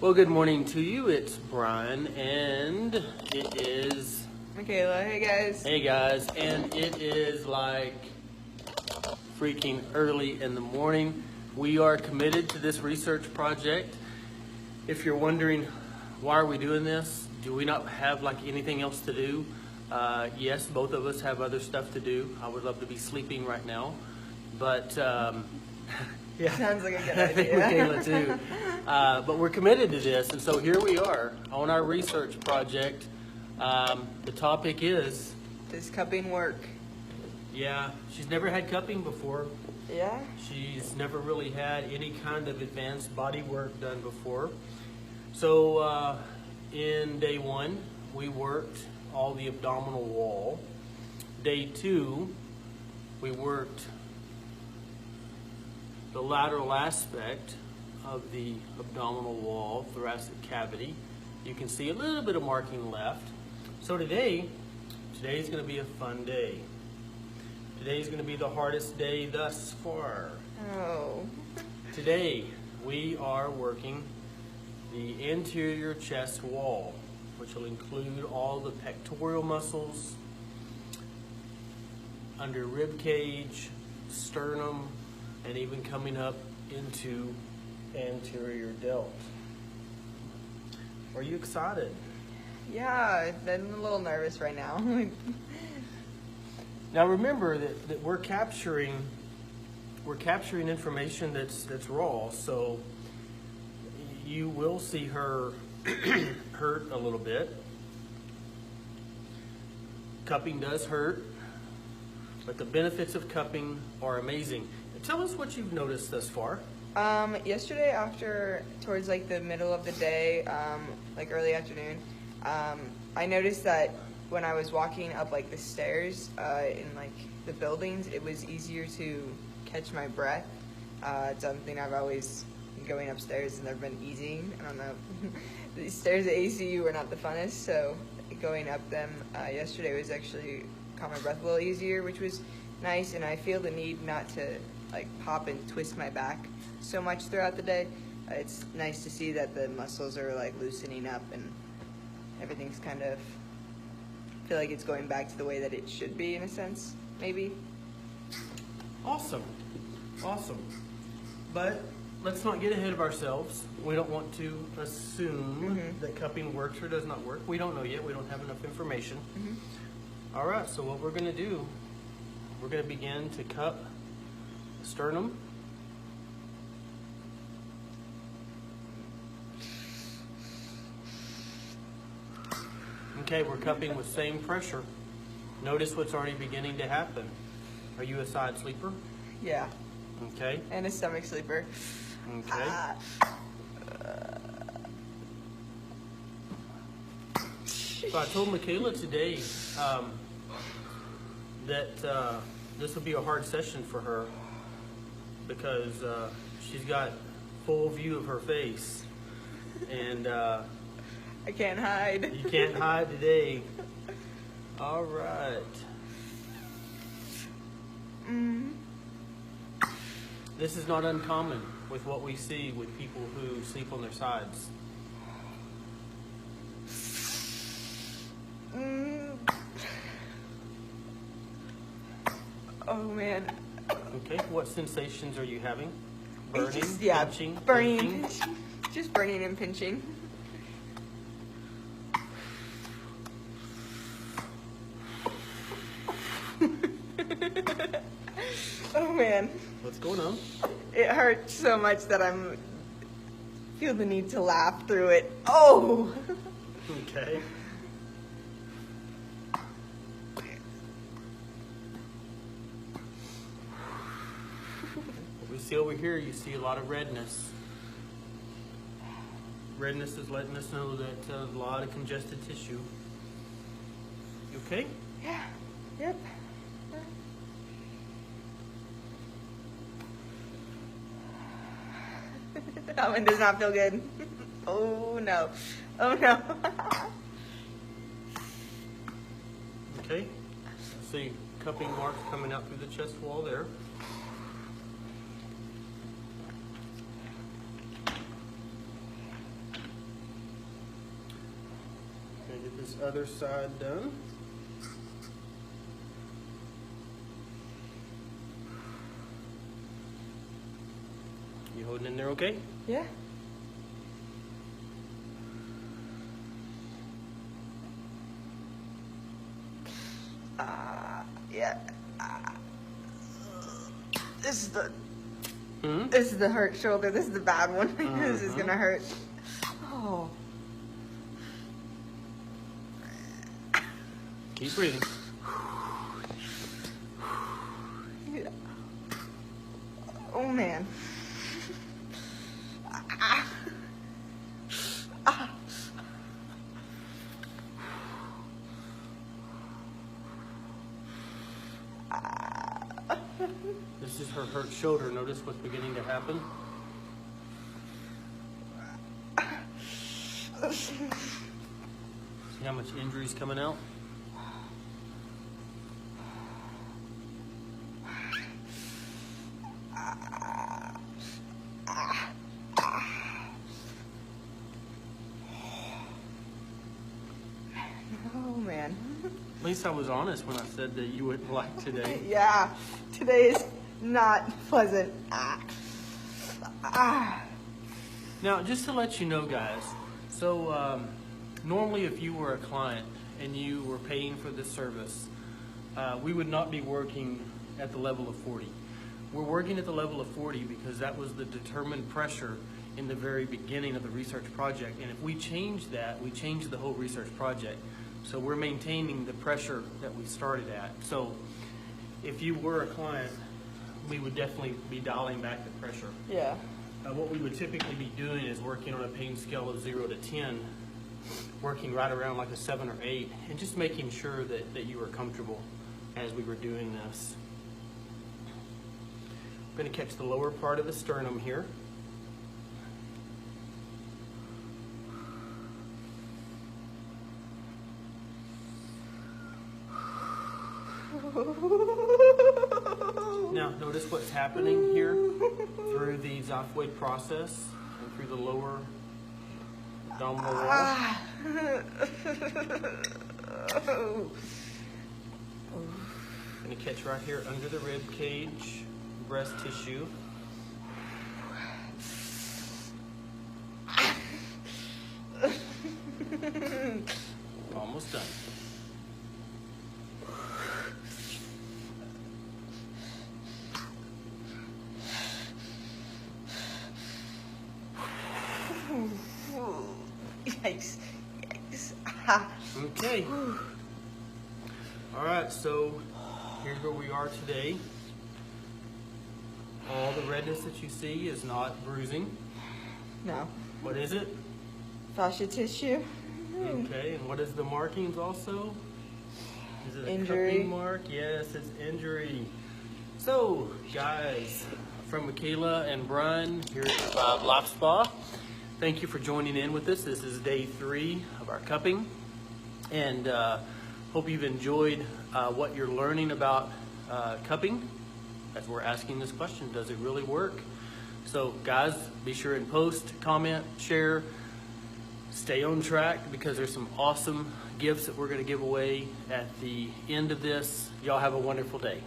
Well, good morning to you. It's Brian, and it is Michaela. Hey guys. Hey guys, and it is like freaking early in the morning. We are committed to this research project. If you're wondering why are we doing this, do we not have like anything else to do? Yes, both of us have other stuff to do. I would love to be sleeping right now, but yeah, Sounds like a good I think idea. Michaela too. But we're committed to this, and so here we are on our research project. The topic is, Does cupping work? yeah, she's never had cupping before. Yeah. She's never really had any kind of advanced body work done before. So in day one, we worked all the abdominal wall. Day two, we worked the lateral aspect of the abdominal wall, thoracic cavity. You can see a little bit of marking left. So today's going to be a fun day. Today's going to be the hardest day thus far. Oh. Today, we are working the interior chest wall, which will include all the pectoral muscles, under rib cage, sternum, and even coming up into anterior delt. Are you excited? Yeah, I'm a little nervous right now. Now remember that we're capturing information that's raw, so you will see her hurt a little bit. Cupping does hurt, but the benefits of cupping are amazing. Tell us what you've noticed thus far. Yesterday towards like the middle of the day, like early afternoon, I noticed that when I was walking up like the stairs in like the buildings, it was easier to catch my breath. It's something I've always going upstairs and they've been easy. I don't know. The stairs at ACU were not the funnest, so going up them yesterday was actually caught my breath a little easier, which was nice. And I feel the need not to like pop and twist my back so much throughout the day. It's nice to see that the muscles are like loosening up and everything's kind of feel like it's going back to the way that it should be in a sense, maybe. Awesome. But let's not get ahead of ourselves. We don't want to assume that cupping works or does not work. We don't know yet. We don't have enough information. All right, so what we're going to do, we're going to begin to cup the sternum. Okay, we're cupping with same pressure. Notice what's already beginning to happen. Are you a side sleeper? Yeah. Okay. And a stomach sleeper. Okay. So I told Michaela today that this will be a hard session for her because she's got full view of her face, and I can't hide. you can't hide today. All right. This is not uncommon with what we see with people who sleep on their sides. Oh man. Okay, what sensations are you having? It's Burning, just, yeah, pinching, burning, pinching? pinching. Just burning and pinching. Oh man. What's going on? It hurts so much that feel the need to laugh through it. Oh. Okay. What we see over here, you see a lot of redness. Redness is letting us know that a lot of congested tissue. You okay? Yeah. Yep. That one does not feel good. Oh no. Oh no. Okay. See cupping marks coming out through the chest wall there. this other side done. You holding in there okay? Yeah. Yeah. This is the this is the hurt shoulder. This is the bad one. This is gonna hurt. Oh. Keep breathing. Yeah. Oh man. This is her hurt shoulder. Notice what's beginning to happen. See how much injury is coming out? Oh man. At least I was honest when I said that you wouldn't like today. Yeah. Today is not pleasant. Now, just to let you know, guys, so normally if you were a client and you were paying for this service, we would not be working at the level of 40. We're working at the level of 40 because that was the determined pressure in the very beginning of the research project. And if we change that, we change the whole research project. So we're maintaining the pressure that we started at. So if you were a client, we would definitely be dialing back the pressure. Yeah. What we would typically be doing is working on a pain scale of 0 to 10, working right around like a 7 or 8, and just making sure that you were comfortable as we were doing this. I'm going to catch the lower part of the sternum here. Now, notice what's happening here through the xiphoid process and through the lower abdominal wall. Going to catch right here under the rib cage, breast tissue. Almost done. Yikes. Yikes. Okay. All right, so here's where we are today. All the redness that you see is not bruising. No. What is it? Fascia tissue. Okay, and what is the markings also? Is it a Injury. cupping mark? Yes, it's injury. So, guys, from Michaela and Brian here at Life Spa, thank you for joining in with us. This is day 3 of our cupping, and hope you've enjoyed what you're learning about cupping as we're asking this question, does it really work? So guys, be sure and post, comment, share, stay on track because there's some awesome gifts that we're going to give away at the end of this. Y'all have a wonderful day.